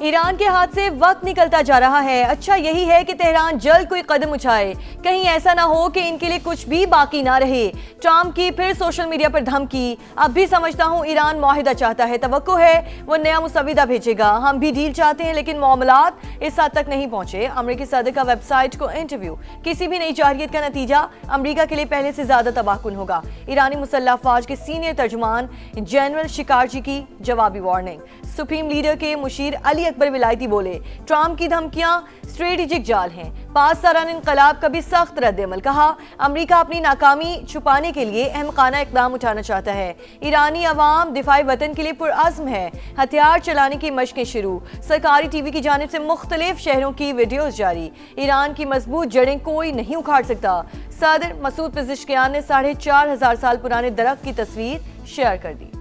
Iran के हाथ से वक्त निकलता जा रहा है। अच्छा यही है कि तेहरान जल्द कोई कदम उठाए, कहीं ऐसा ना हो कि इनके लिए कुछ भी बाकी ना रहे। ट्रंप की फिर सोशल मीडिया पर धमकी। अब भी समझता हूँ ईरान मुआहिदा चाहता है, तवक्को है वो नया मुसविदा भेजेगा। हम भी डील चाहते हैं लेकिन मामलात इस हद तक नहीं पहुंचे। अमेरिकी सदर का वेबसाइट को इंटरव्यू। किसी भी नई जारहियत का नतीजा अमेरिका के लिए पहले से ज्यादा तबाहकुन होगा। ईरानी मुसल्लह अफवाज के सीनियर तर्जुमान जनरल शिकारजी की जवाबी वार्निंग। सुप्रीम लीडर के मुशीर अली अकबर विलायती बोले, ट्रंप की धमकियां स्ट्रेटेजिक जाल हैं। 5 सालाना इंकलाब का भी सख्त रद्द-ए-अमल। कहा अमेरिका अपनी नाकामी छुपाने के लिए अहमकाना इकदाम उठाना चाहता है। ईरानी अवाम दिफाई वतन के लिए पुरअज़्म है। हथियार चलाने की मशकें शुरू। सरकारी टीवी की जानिब से मुख्तलिफ शहरों की वीडियोज जारी। ईरान की मजबूत जड़ें कोई नहीं उखाड़ सकता। सदर मसूद पेज़ेश्कियान ने 4500 साल पुराने दरख्त की तस्वीर शेयर कर दी।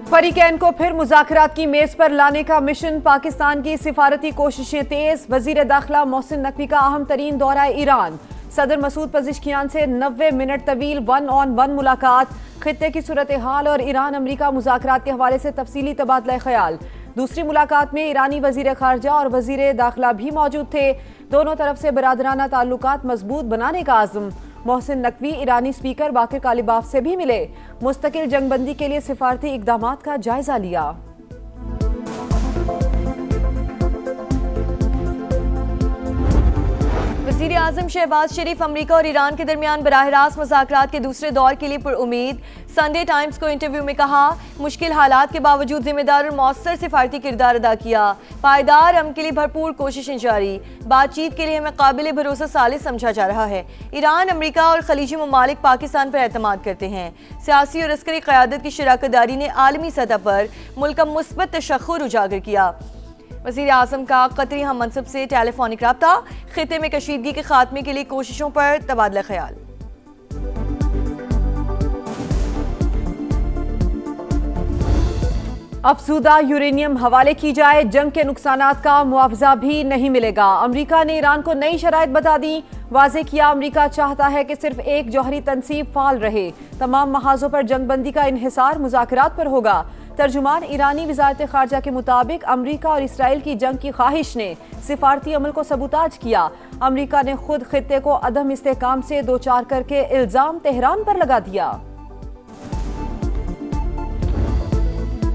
फरीकैन को फिर मुज़ाकरात की मेज पर लाने का मिशन। पाकिस्तान की सिफारती कोशिशें तेज। वजीर दाखिला मोहसिन नकवी का अहम तरीन दौरा ईरान। सदर मसूद पेज़ेश्कियान से 90 मिनट तवील 1-on-1 मुलाकात। खित्ते की सूरत हाल और ईरान अमरीका मुज़ाकरात के हवाले से तफसीली तबादला ख्याल। दूसरी मुलाकात में ईरानी वजीर खारजा और वजीर दाखिला भी मौजूद थे। दोनों तरफ से बरादराना ताल्लुकात मजबूत बनाने का आज़म। मोहसिन नकवी ईरानी स्पीकर बाकिर कालिबाफ से भी मिले। मुस्तकिल जंगबंदी के लिए सिफारती इकदामात का जायजा लिया। वज़ीर आज़म शहबाज शरीफ अमेरिका और ईरान के दरमियान बराह रास्त मुज़ाकरात के दूसरे दौर के लिए पुरउम्मीद। संडे टाइम्स को इंटरव्यू में कहा, मुश्किल हालात के बावजूद जिम्मेदार और मौसर सिफारती किरदार अदा किया। पायदार अमन के लिए भरपूर कोशिशें जारी। बातचीत के लिए हमें काबिल भरोसा सालिस समझा जा रहा है। ईरान, अमेरिका और खलीजी ममालिक पाकिस्तान पर एतमाद करते हैं। सियासी और अस्करी क़यादत की शराकतदारी ने आलमी सतह पर मुल्क का मुस्बत तशख्खुर उजागर किया। वज़ीर आज़म का कतरी हम मनसब से टेलीफोनिक रब्ता। खित्ते में कशीदगी के खात्मे के लिए कोशिशों पर तबादला ख्याल। अफसूदा यूरेनियम हवाले की जाए, जंग के नुकसानात का मुआवजा भी नहीं मिलेगा। अमेरिका ने ईरान को नई शराइत बता दी। वाज़े किया अमेरिका चाहता है कि सिर्फ एक जौहरी तनसीब फाल रहे। तमाम महाजों पर जंगबंदी का इन्हिसार मुज़ाकरात पर होगा। तर्जुमान ईरानी वज़ारत ख़ारजा के मुताबिक अमेरिका और इसराइल की जंग की ख्वाहिश ने सिफारती अमल को सबूताज किया। अमेरिका ने खुद खित्ते को अदम इस्तेहकाम से दो चार करके इल्ज़ाम तेहरान पर लगा दिया।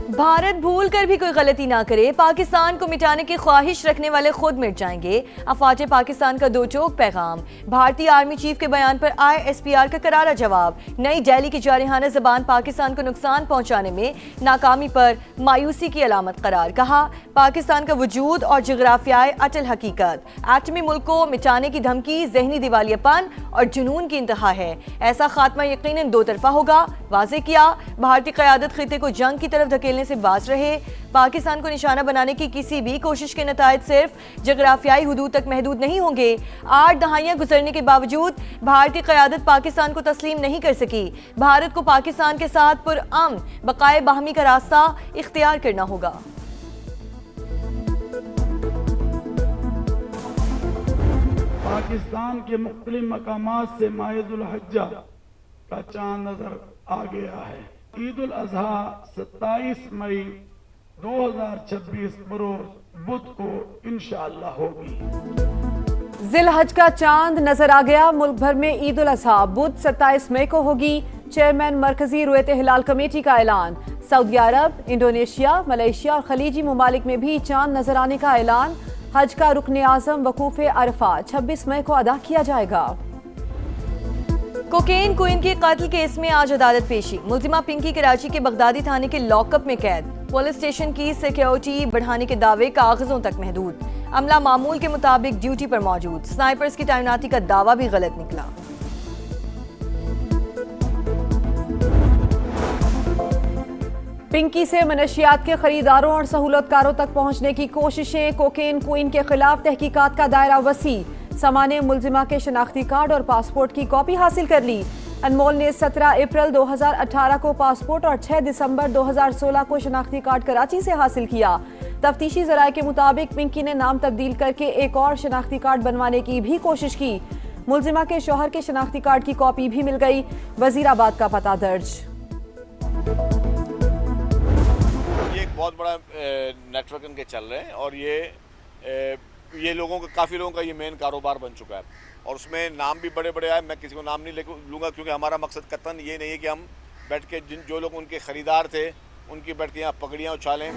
भारत भूल कर भी कोई गलती ना करे। पाकिस्तान को मिटाने की ख्वाहिश रखने वाले खुद मिट जाएंगे। अफवाज पाकिस्तान का दो टोक पैगाम। भारतीय आर्मी चीफ के बयान पर ISPR का करारा जवाब। नई दिल्ली की जारहाना जबान पाकिस्तान को नुकसान पहुंचाने में नाकामी पर मायूसी की अलामत करार। कहा पाकिस्तान का वजूद और जगराफियाई अटल हकीकत। एटमी मुल्क को मिटाने की धमकी जहनी दिवालियापन और जुनून की इंतहा है। ऐसा खात्मा यकीनन दो तरफा होगा। वाज़े किया भारतीय क़यादत खित्ते को जंग की तरफ धकेलने से बाज रहे। पाकिस्तान को निशाना बनाने की किसी भी कोशिश के नतायज सिर्फ जगराफियाई हुदूद तक महदूद नहीं होंगे। 8 दहाइयां गुजरने के बावजूद भारतीय क़यादत पाकिस्तान को तस्लीम नहीं कर सकी। भारत को पाकिस्तान के साथ पुरअमन बकाए बाहमी का रास्ता इख्तियार करना होगा। पाकिस्तान के मुख्तलिफ मकामात से माहिदुल हज्जा का चांद नजर आ गया है। ईद उल अजहा 27 मई 2026 बरोज बुध को इंशाअल्लाह होगी। जिलहज का चांद नजर आ गया। मुल्क भर में ईद उल अजहा बुध 27 मई को होगी। चेयरमैन मरकजी रुयत हिलाल कमेटी का ऐलान। सऊदी अरब, इंडोनेशिया, मलेशिया और खलीजी ममालिक में भी चांद नजर आने का ऐलान। हज का रुकन आजम वकूफ अरफा 26 मई को अदा किया जाएगा। कोकेन क्वीन के कत्ल केस में आज अदालत पेशी। मुल्जिमा पिंकी कराची के बगदादी थाने के लॉकअप में कैद। पुलिस स्टेशन की सिक्योरिटी बढ़ाने के दावे कागजों तक महदूद। अमला मामूल के मुताबिक ड्यूटी पर मौजूद। स्नाइपर्स की तैनाती का दावा भी गलत निकला। पिंकी से मनशियात के खरीदारों और सहूलतकारों तक पहुंचने की कोशिशें। कोकेन क्वीन के खिलाफ तहकीकात का दायरा वसी। समा ने मुल्जिमा के शनाख्ती कार्ड और पासपोर्ट की कॉपी हासिल कर ली। अनमोल ने 17 अप्रैल 2018 को पासपोर्ट और 6 दिसंबर 2016 को शनाख्ती कार्ड कराची से हासिल किया। तफ्तीशी जराये के मुताबिक पिंकी ने नाम तब्दील करके एक और शनाख्ती कार्ड बनवाने की भी कोशिश की। मुलजिमा के शौहर के शनाख्ती कार्ड की कॉपी भी मिल गई। वजीराबाद का पता दर्ज। ये एक बहुत बड़ा नेटवर्क इनके चल रहे हैं और ये लोगों का, काफ़ी लोगों का ये मेन कारोबार बन चुका है और उसमें नाम भी बड़े बड़े आए। मैं किसी को नाम नहीं लूँगा क्योंकि हमारा मकसद कतन ये नहीं है कि हम बैठ के जो लोग उनके खरीदार थे उनकी बैठ के यहाँ पगड़ियाँ उछालें।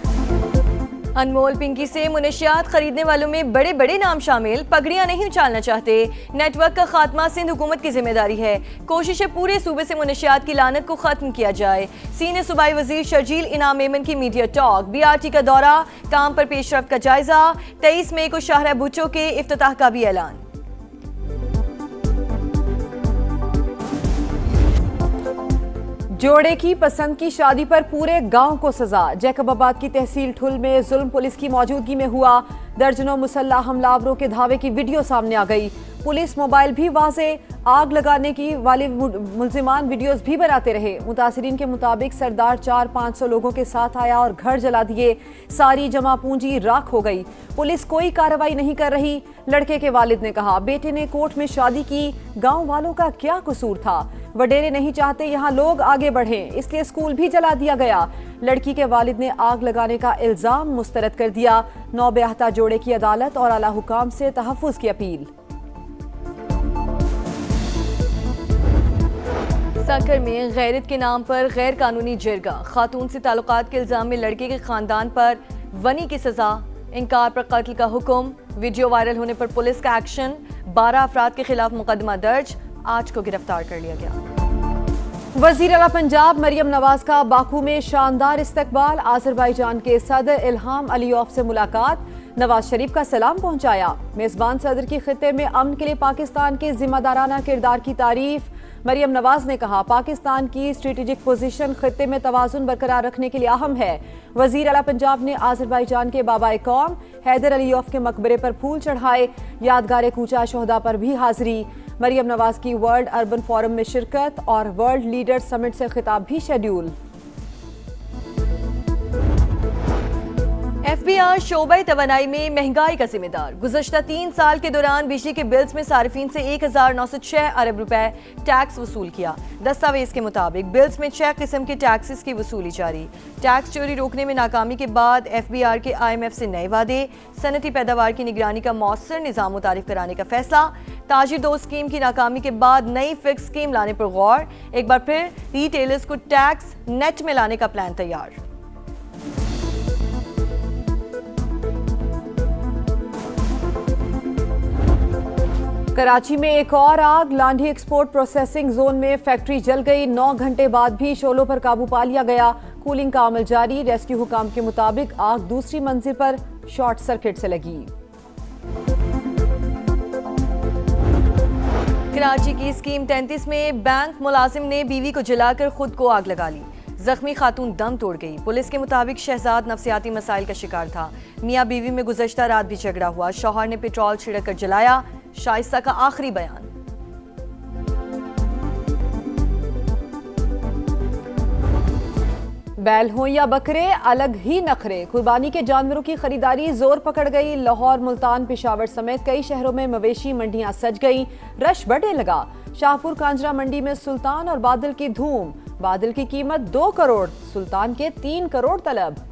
अनमोल पिंकी से मुनशियात खरीदने वालों में बड़े बड़े नाम शामिल, पगड़ियां नहीं उछालना चाहते। नेटवर्क का खात्मा सिंध हुकूमत की जिम्मेदारी है। कोशिश है पूरे सूबे से मुनशियात की लानत को खत्म किया जाए। सीनियर सूबाई वजीर शर्जील इनाम मेमन की मीडिया टॉक। BRT का दौरा, काम पर पेशरफ्त का जायजा। 23 मई को शाहरा बूचो के इफ्तिताह का भी ऐलान। जोड़े की पसंद की शादी पर पूरे गांव को सजा। जैकबाबाद की तहसील ठुल में जुल्म पुलिस की मौजूदगी में हुआ। दर्जनों मुसल्ला हमलावरों के धावे की वीडियो सामने आ गई। पुलिस मोबाइल भी वाजे, आग लगाने की वाले मुलजिमान वीडियोस भी बनाते रहे। मुतासिरीन के मुताबिक सरदार 400-500 लोगों के साथ आया और घर जला दिए। सारी जमा पूंजी राख हो गई। पुलिस कोई कार्रवाई नहीं कर रही। लड़के के वालिद ने कहा, बेटे ने कोर्ट में शादी की, गांव वालों का क्या कसूर था? वडेरे नहीं चाहते यहाँ लोग आगे बढ़ें, इसलिए स्कूल भी जला दिया गया। लड़की के वालिद ने आग लगाने का इल्जाम मुस्तरद कर दिया। नौब्याहता जोड़े की अदालत और आला हुकाम से तहफ्फुज की अपील। सक्कर में गैरत के नाम पर गैर कानूनी जिरगा। खातून से ताल्लुकात के इल्जाम में लड़के के खानदान पर वनी की सजा। इनकार पर कत्ल का हुक्म। वीडियो वायरल होने पर पुलिस का एक्शन। 12 अफराद के खिलाफ मुकदमा दर्ज। 8 को गिरफ्तार कर लिया गया। वज़ीर आला पंजाब मरियम नवाज का बाकू में शानदार इस्तकबाल। आज़रबाईजान के सदर इल्हाम अलीयॉफ से मुलाकात। नवाज शरीफ का सलाम पहुंचाया। मेजबान सदर की खित्ते में अमन के लिए पाकिस्तान के जिम्मेदाराना किरदार की तारीफ। मरियम नवाज ने कहा, पाकिस्तान की स्ट्रेटेजिक पोजीशन खित्ते में तवाज़ुन बरकरार रखने के लिए अहम है। वज़ीर आला पंजाब ने आज़रबाईजान के बाबाए कौम हैदर अलीयॉफ के मकबरे पर फूल चढ़ाए। यादगार कूचा शोहदा पर भी हाजिरी। मरियम नवाज की वर्ल्ड अर्बन फोरम में शिरकत और वर्ल्ड लीडर्स समिट से खिताब भी शेड्यूल। FBR शोबे तवानाई में महंगाई का जिम्मेदार। गुज़श्ता 3 साल के दौरान बिजली के बिल्स में सार्फिन से 1906 अरब रुपए टैक्स वसूल किया। दस्तावेज के मुताबिक बिल्स में 6 किस्म के टैक्सेस की वसूली जारी। टैक्स चोरी रोकने में नाकामी के बाद FBR के IMF से नए वादे। सनती पैदावार की निगरानी का मौसर निज़ाम मुतारिफ कराने का फैसला। ताजिर 2 स्कीम की नाकामी के बाद नई फिक्स स्कीम लाने पर गौर। एक बार फिर रिटेलर्स को टैक्स नेट में लाने का प्लान तैयार। कराची में एक और आग। लांढी एक्सपोर्ट प्रोसेसिंग जोन में फैक्ट्री जल गई। 9 घंटे बाद भी शोलों पर काबू पा लिया गया। कूलिंग का अमल जारी। रेस्क्यू हुकाम के मुताबिक आग दूसरी मंजिल पर शॉर्ट सर्किट से लगी। कराची की स्कीम 33 में बैंक मुलाजिम ने बीवी को जलाकर खुद को आग लगा ली। जख्मी खातून दम तोड़ गई। पुलिस के मुताबिक शहजाद नफसियाती मसाइल का शिकार था। मियाँ बीवी में गुज़श्ता रात भी झगड़ा हुआ। शौहर ने पेट्रोल छिड़क कर जलाया। शाइस्ता का आखिरी बयान। बैल हों या बकरे, अलग ही नखरे। कुर्बानी के जानवरों की खरीदारी जोर पकड़ गई। लाहौर, मुल्तान, पेशावर समेत कई शहरों में मवेशी मंडियां सज गईं। रश बढ़ने लगा। शाहपुर कांजरा मंडी में सुल्तान और बादल की धूम। बादल की कीमत 2 करोड़, सुल्तान के 3 करोड़ तलब।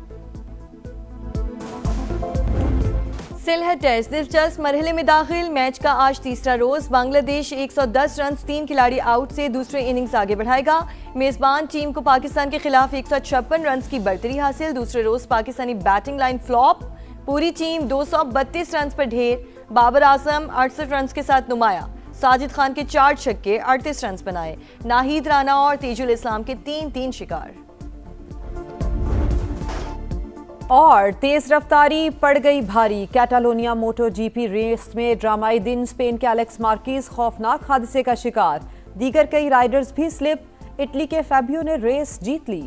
सिलहट टेस्ट दिलचस्प मरहले में दाखिल। मैच का आज तीसरा रोज। बांग्लादेश 110 रन 3 खिलाड़ी आउट से दूसरे इनिंग्स आगे बढ़ाएगा। मेजबान टीम को पाकिस्तान के खिलाफ 156 रन की बढ़तरी हासिल। दूसरे रोज पाकिस्तानी बैटिंग लाइन फ्लॉप। पूरी टीम 232 रन पर ढेर। बाबर आजम 68 रन के साथ नुमाया। साजिद खान के 4 छक्के 38 रन बनाए। नाहिद राना और तेजुल इस्लाम के 3-3 शिकार। और तेज रफ्तारी पड़ गई भारी। कैटालोनिया मोटो GP रेस में ड्रामाई दिन। स्पेन के एलेक्स मार्किस खौफनाक हादसे का शिकार। दीगर कई राइडर्स भी स्लिप। इटली के फैबियो ने रेस जीत ली।